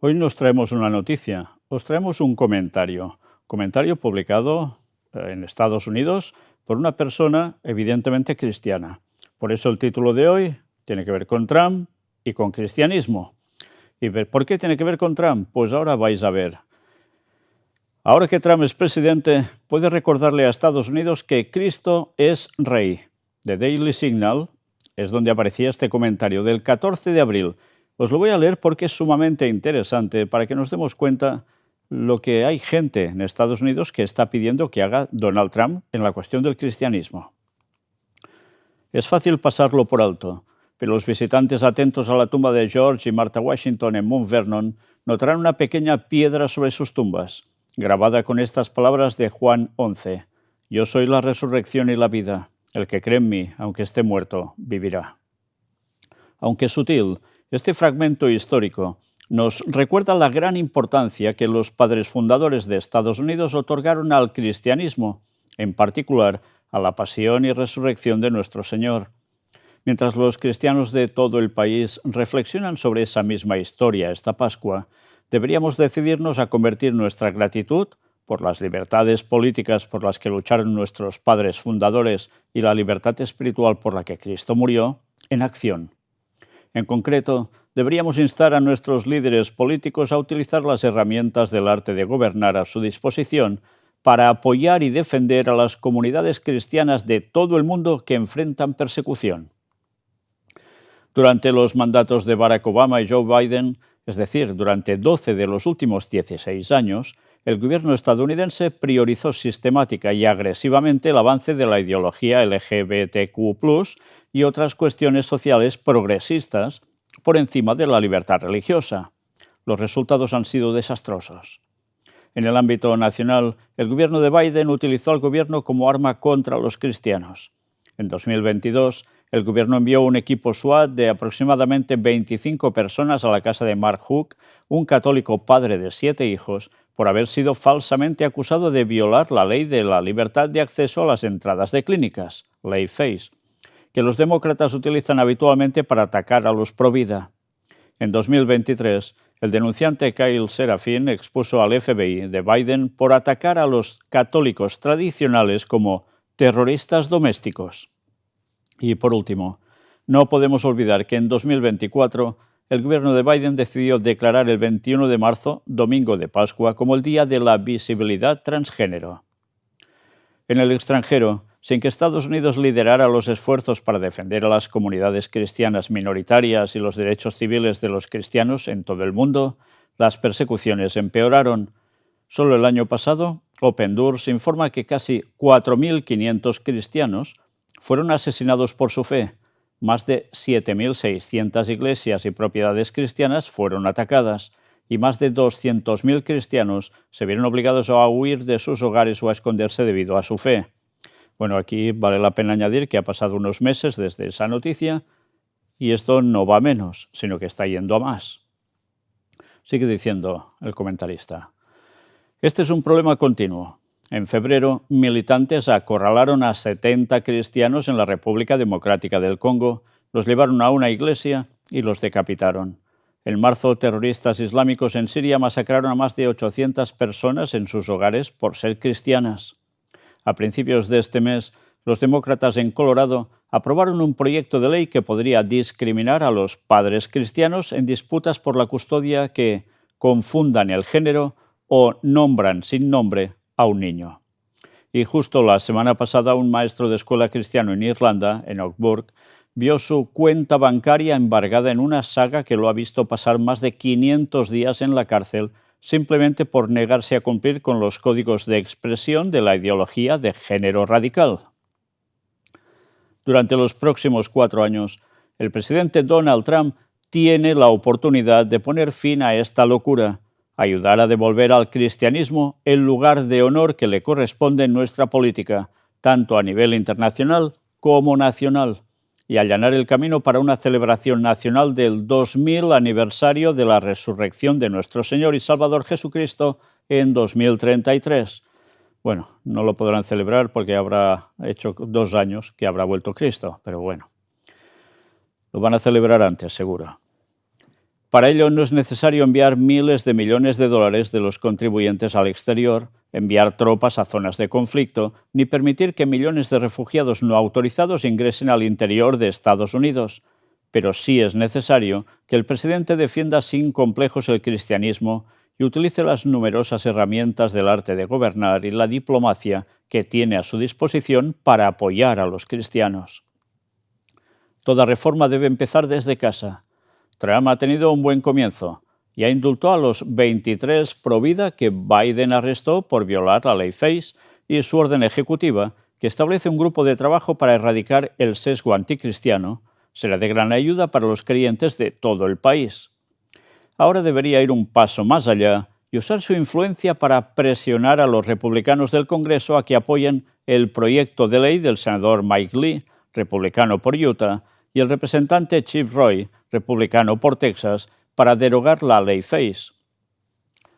Hoy nos traemos una noticia, os traemos un comentario publicado en Estados Unidos por una persona evidentemente cristiana. Por eso el título de hoy tiene que ver con Trump y con cristianismo. ¿Por qué tiene que ver con Trump? Pues ahora vais a ver. Ahora que Trump es presidente, puede recordarle a Estados Unidos que Cristo es rey. The Daily Signal es donde aparecía este comentario del 14 de abril. Os lo voy a leer porque es sumamente interesante para que nos demos cuenta lo que hay gente en Estados Unidos que está pidiendo que haga Donald Trump en la cuestión del cristianismo. Es fácil pasarlo por alto, pero los visitantes atentos a la tumba de George y Martha Washington en Mount Vernon notarán una pequeña piedra sobre sus tumbas, grabada con estas palabras de Juan 11. Yo soy la resurrección y la vida. El que cree en mí, aunque esté muerto, vivirá. Aunque sutil, este fragmento histórico nos recuerda la gran importancia que los padres fundadores de Estados Unidos otorgaron al cristianismo, en particular a la pasión y resurrección de nuestro Señor. Mientras los cristianos de todo el país reflexionan sobre esa misma historia esta Pascua, deberíamos decidirnos a convertir nuestra gratitud por las libertades políticas por las que lucharon nuestros padres fundadores y la libertad espiritual por la que Cristo murió, en acción. En concreto, deberíamos instar a nuestros líderes políticos a utilizar las herramientas del arte de gobernar a su disposición para apoyar y defender a las comunidades cristianas de todo el mundo que enfrentan persecución. Durante los mandatos de Barack Obama y Joe Biden, es decir, durante 12 de los últimos 16 años, el gobierno estadounidense priorizó sistemática y agresivamente el avance de la ideología LGBTQ+, y otras cuestiones sociales progresistas por encima de la libertad religiosa. Los resultados han sido desastrosos. En el ámbito nacional, el gobierno de Biden utilizó al gobierno como arma contra los cristianos. En 2022, el gobierno envió un equipo SWAT de aproximadamente 25 personas a la casa de Mark Hook, un católico padre de 7 hijos, por haber sido falsamente acusado de violar la ley de la libertad de acceso a las entradas de clínicas, Ley FACE, que los demócratas utilizan habitualmente para atacar a los pro-vida. En 2023, el denunciante Kyle Serafin expuso al FBI de Biden por atacar a los católicos tradicionales como terroristas domésticos. Y por último, no podemos olvidar que en 2024 el gobierno de Biden decidió declarar el 21 de marzo, domingo de Pascua, como el Día de la Visibilidad Transgénero. En el extranjero, sin que Estados Unidos liderara los esfuerzos para defender a las comunidades cristianas minoritarias y los derechos civiles de los cristianos en todo el mundo, las persecuciones empeoraron. Solo el año pasado, Open Doors informa que casi 4.500 cristianos fueron asesinados por su fe. Más de 7.600 iglesias y propiedades cristianas fueron atacadas y más de 200.000 cristianos se vieron obligados a huir de sus hogares o a esconderse debido a su fe. Bueno, aquí vale la pena añadir que ha pasado unos meses desde esa noticia y esto no va a menos, sino que está yendo a más. Sigue diciendo el comentarista. Este es un problema continuo. En febrero, militantes acorralaron a 70 cristianos en la República Democrática del Congo, los llevaron a una iglesia y los decapitaron. En marzo, terroristas islámicos en Siria masacraron a más de 800 personas en sus hogares por ser cristianas. A principios de este mes, los demócratas en Colorado aprobaron un proyecto de ley que podría discriminar a los padres cristianos en disputas por la custodia que confundan el género o nombran sin nombre a un niño. Y justo la semana pasada, un maestro de escuela cristiano en Irlanda, en Augsburg, vio su cuenta bancaria embargada en una saga que lo ha visto pasar más de 500 días en la cárcel simplemente por negarse a cumplir con los códigos de expresión de la ideología de género radical. Durante los próximos 4 años, el presidente Donald Trump tiene la oportunidad de poner fin a esta locura, ayudar a devolver al cristianismo el lugar de honor que le corresponde en nuestra política, tanto a nivel internacional como nacional, y allanar el camino para una celebración nacional del 2000 aniversario de la resurrección de nuestro Señor y Salvador Jesucristo en 2033. Bueno, no lo podrán celebrar porque habrá hecho 2 años que habrá vuelto Cristo, pero bueno, lo van a celebrar antes, seguro. Para ello no es necesario enviar miles de millones de dólares de los contribuyentes al exterior, enviar tropas a zonas de conflicto, ni permitir que millones de refugiados no autorizados ingresen al interior de Estados Unidos. Pero sí es necesario que el presidente defienda sin complejos el cristianismo y utilice las numerosas herramientas del arte de gobernar y la diplomacia que tiene a su disposición para apoyar a los cristianos. Toda reforma debe empezar desde casa. Trump ha tenido un buen comienzo. Ya indultó a los 23 pro vida que Biden arrestó por violar la ley FACE y su orden ejecutiva, que establece un grupo de trabajo para erradicar el sesgo anticristiano, será de gran ayuda para los creyentes de todo el país. Ahora debería ir un paso más allá y usar su influencia para presionar a los republicanos del Congreso a que apoyen el proyecto de ley del senador Mike Lee, republicano por Utah, y el representante Chip Roy, republicano por Texas, para derogar la ley FACE.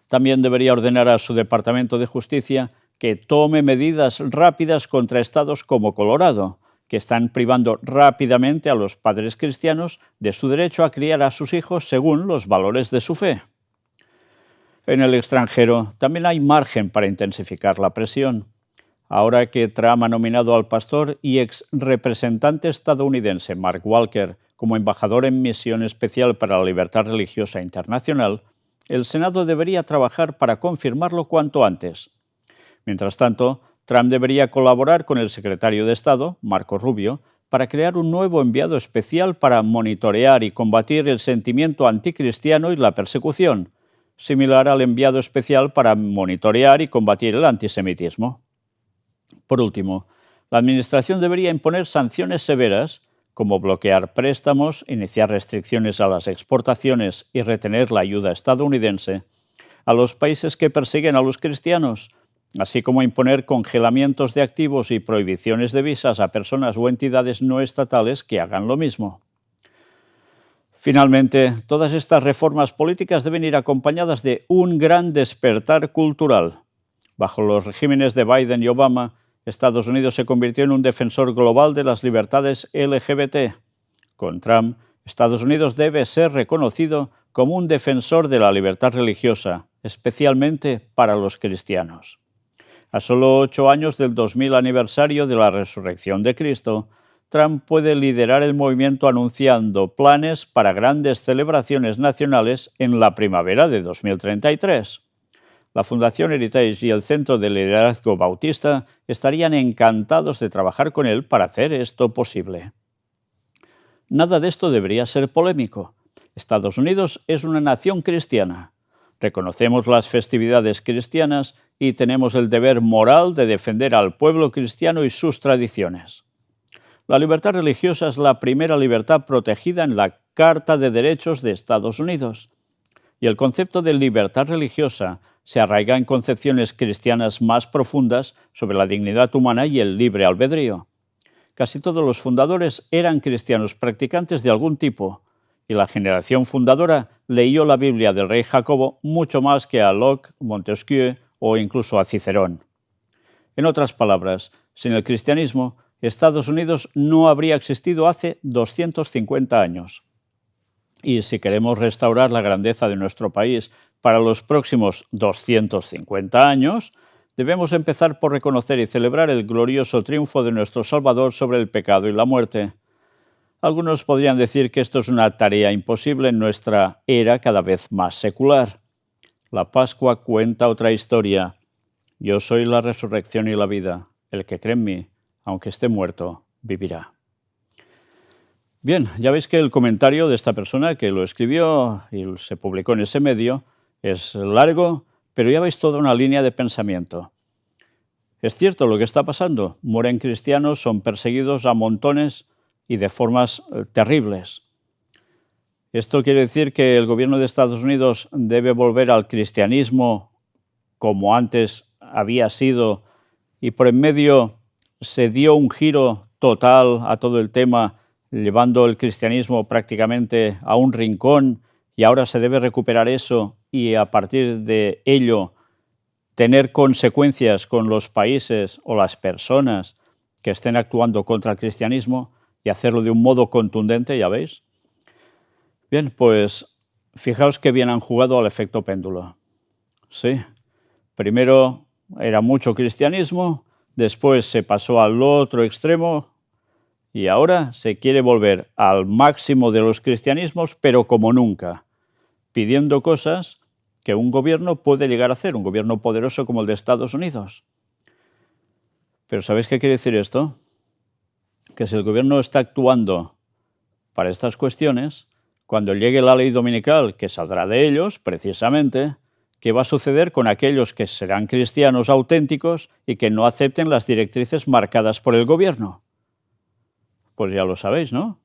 También debería ordenar a su Departamento de Justicia que tome medidas rápidas contra estados como Colorado, que están privando rápidamente a los padres cristianos de su derecho a criar a sus hijos según los valores de su fe. En el extranjero también hay margen para intensificar la presión. Ahora que Trump ha nominado al pastor y ex representante estadounidense Mark Walker como embajador en misión especial para la libertad religiosa internacional, el Senado debería trabajar para confirmarlo cuanto antes. Mientras tanto, Trump debería colaborar con el secretario de Estado, Marco Rubio, para crear un nuevo enviado especial para monitorear y combatir el sentimiento anticristiano y la persecución, similar al enviado especial para monitorear y combatir el antisemitismo. Por último, la Administración debería imponer sanciones severas, como bloquear préstamos, iniciar restricciones a las exportaciones y retener la ayuda estadounidense, a los países que persiguen a los cristianos, así como imponer congelamientos de activos y prohibiciones de visas a personas o entidades no estatales que hagan lo mismo. Finalmente, todas estas reformas políticas deben ir acompañadas de un gran despertar cultural. Bajo los regímenes de Biden y Obama, Estados Unidos se convirtió en un defensor global de las libertades LGBT. Con Trump, Estados Unidos debe ser reconocido como un defensor de la libertad religiosa, especialmente para los cristianos. A solo 8 años del 2000 aniversario de la resurrección de Cristo, Trump puede liderar el movimiento anunciando planes para grandes celebraciones nacionales en la primavera de 2033. La Fundación Heritage y el Centro de Liderazgo Bautista estarían encantados de trabajar con él para hacer esto posible. Nada de esto debería ser polémico. Estados Unidos es una nación cristiana. Reconocemos las festividades cristianas y tenemos el deber moral de defender al pueblo cristiano y sus tradiciones. La libertad religiosa es la primera libertad protegida en la Carta de Derechos de Estados Unidos. Y el concepto de libertad religiosa se arraiga en concepciones cristianas más profundas sobre la dignidad humana y el libre albedrío. Casi todos los fundadores eran cristianos practicantes de algún tipo, y la generación fundadora leyó la Biblia del rey Jacobo mucho más que a Locke, Montesquieu o incluso a Cicerón. En otras palabras, sin el cristianismo, Estados Unidos no habría existido hace 250 años. Y si queremos restaurar la grandeza de nuestro país para los próximos 250 años, debemos empezar por reconocer y celebrar el glorioso triunfo de nuestro Salvador sobre el pecado y la muerte. Algunos podrían decir que esto es una tarea imposible en nuestra era cada vez más secular. La Pascua cuenta otra historia. Yo soy la resurrección y la vida. El que cree en mí, aunque esté muerto, vivirá. Bien, ya veis que el comentario de esta persona que lo escribió y se publicó en ese medio es largo, pero ya veis toda una línea de pensamiento. Es cierto lo que está pasando. Mueren cristianos, son perseguidos a montones y de formas terribles. Esto quiere decir que el gobierno de Estados Unidos debe volver al cristianismo como antes había sido y por en medio se dio un giro total a todo el tema, llevando el cristianismo prácticamente a un rincón y ahora se debe recuperar eso y a partir de ello tener consecuencias con los países o las personas que estén actuando contra el cristianismo y hacerlo de un modo contundente, ya veis. Bien, pues Fijaos qué bien han jugado al efecto péndulo. Sí, primero era mucho cristianismo, después se pasó al otro extremo y ahora se quiere volver al máximo de los cristianismos, pero como nunca, pidiendo cosas que un gobierno puede llegar a hacer, un gobierno poderoso como el de Estados Unidos. Pero ¿sabéis qué quiere decir esto? Que si el gobierno está actuando para estas cuestiones, cuando llegue la ley dominical, que saldrá de ellos, precisamente, ¿qué va a suceder con aquellos que serán cristianos auténticos y que no acepten las directrices marcadas por el gobierno? Pues ya lo sabéis, ¿no?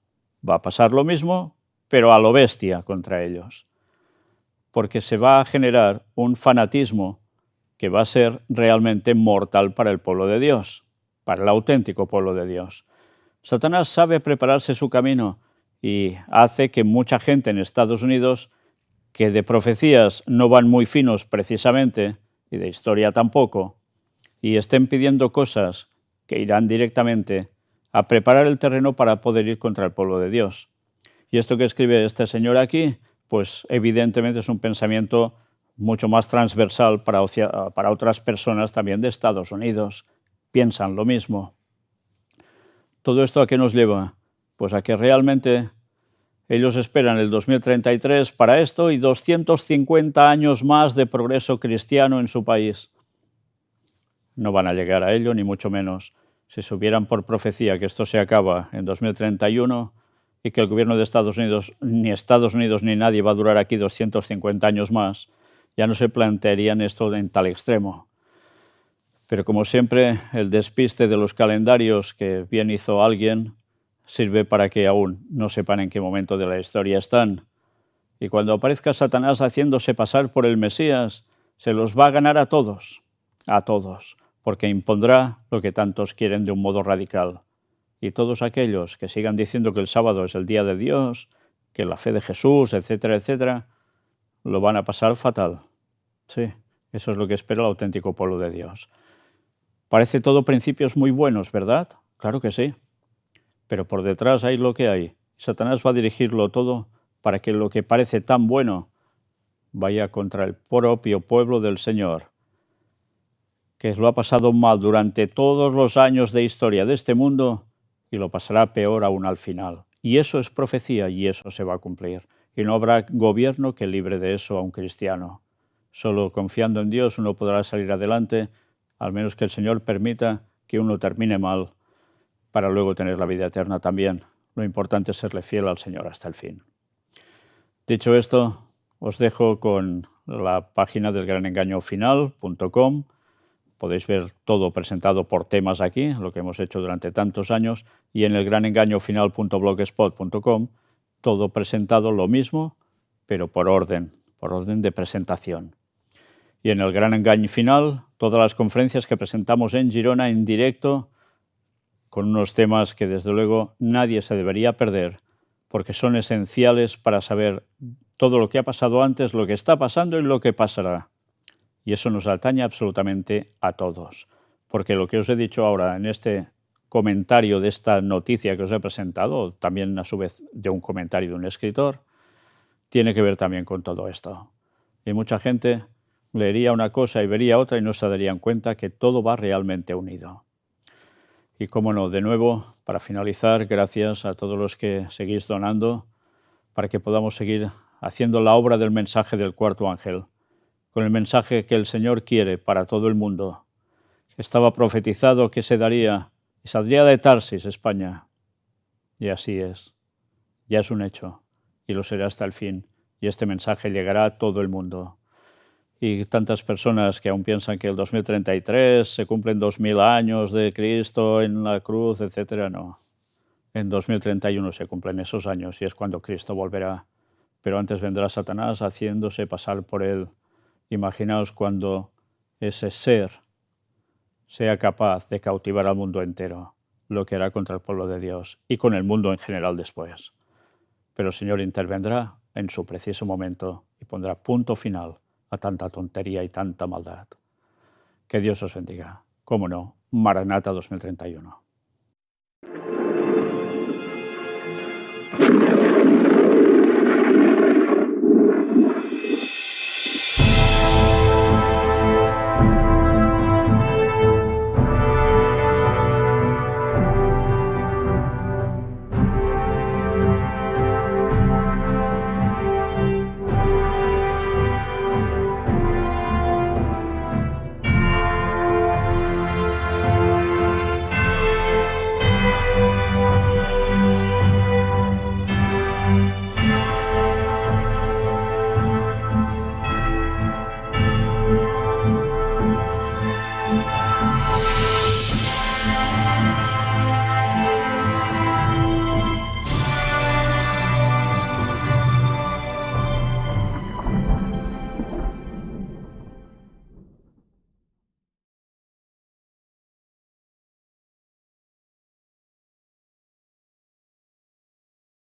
Va a pasar lo mismo, pero a lo bestia contra ellos. Porque se va a generar un fanatismo que va a ser realmente mortal para el pueblo de Dios, para el auténtico pueblo de Dios. Satanás sabe prepararse su camino y hace que mucha gente en Estados Unidos, que de profecías no van muy finos precisamente, y de historia tampoco, y estén pidiendo cosas que irán directamente a preparar el terreno para poder ir contra el pueblo de Dios. Y esto que escribe este señor aquí, pues evidentemente es un pensamiento mucho más transversal para otras personas también de Estados Unidos. Piensan lo mismo. ¿Todo esto a qué nos lleva? Pues a que realmente ellos esperan el 2033 para esto y 250 años más de progreso cristiano en su país. No van a llegar a ello, ni mucho menos. Si supieran por profecía que esto se acaba en 2031 y que el gobierno de Estados Unidos ni nadie va a durar aquí 250 años más, ya no se plantearían esto en tal extremo. Pero como siempre, el despiste de los calendarios que bien hizo alguien sirve para que aún no sepan en qué momento de la historia están. Y cuando aparezca Satanás haciéndose pasar por el Mesías, se los va a ganar a todos, porque impondrá lo que tantos quieren de un modo radical. Y todos aquellos que sigan diciendo que el sábado es el día de Dios, que la fe de Jesús, etcétera, etcétera, lo van a pasar fatal. Sí, eso es lo que espera el auténtico pueblo de Dios. Parece todo principios muy buenos, ¿verdad? Claro que sí. Pero por detrás hay lo que hay. Satanás va a dirigirlo todo para que lo que parece tan bueno vaya contra el propio pueblo del Señor, que lo ha pasado mal durante todos los años de historia de este mundo y lo pasará peor aún al final. Y eso es profecía y eso se va a cumplir. Y no habrá gobierno que libre de eso a un cristiano. Solo confiando en Dios uno podrá salir adelante, al menos que el Señor permita que uno termine mal para luego tener la vida eterna también. Lo importante es serle fiel al Señor hasta el fin. Dicho esto, os dejo con la página del granengañofinal.com. Podéis ver todo presentado por temas aquí, lo que hemos hecho durante tantos años, y en el granengañofinal.blogspot.com, todo presentado lo mismo, pero por orden de presentación. Y en el Gran Engaño Final, todas las conferencias que presentamos en Girona en directo, con unos temas que desde luego nadie se debería perder, porque son esenciales para saber todo lo que ha pasado antes, lo que está pasando y lo que pasará. Y eso nos atañe absolutamente a todos, porque lo que os he dicho ahora en este comentario de esta noticia que os he presentado, también a su vez de un comentario de un escritor, tiene que ver también con todo esto. Y mucha gente leería una cosa y vería otra y no se darían cuenta que todo va realmente unido. Y cómo no, de nuevo, para finalizar, gracias a todos los que seguís donando para que podamos seguir haciendo la obra del mensaje del cuarto ángel, con el mensaje que el Señor quiere para todo el mundo. Estaba profetizado que se daría y saldría de Tarsis, España. Y así es. Ya es un hecho y lo será hasta el fin. Y este mensaje llegará a todo el mundo. Y tantas personas que aún piensan que el 2033 se cumplen 2000 años de Cristo en la cruz, etcétera, no. En 2031 se cumplen esos años y es cuando Cristo volverá. Pero antes vendrá Satanás haciéndose pasar por él. Imaginaos cuando ese ser sea capaz de cautivar al mundo entero, lo que hará contra el pueblo de Dios y con el mundo en general después. Pero el Señor intervendrá en su preciso momento y pondrá punto final a tanta tontería y tanta maldad. Que Dios os bendiga. Cómo no, Maranata 2031.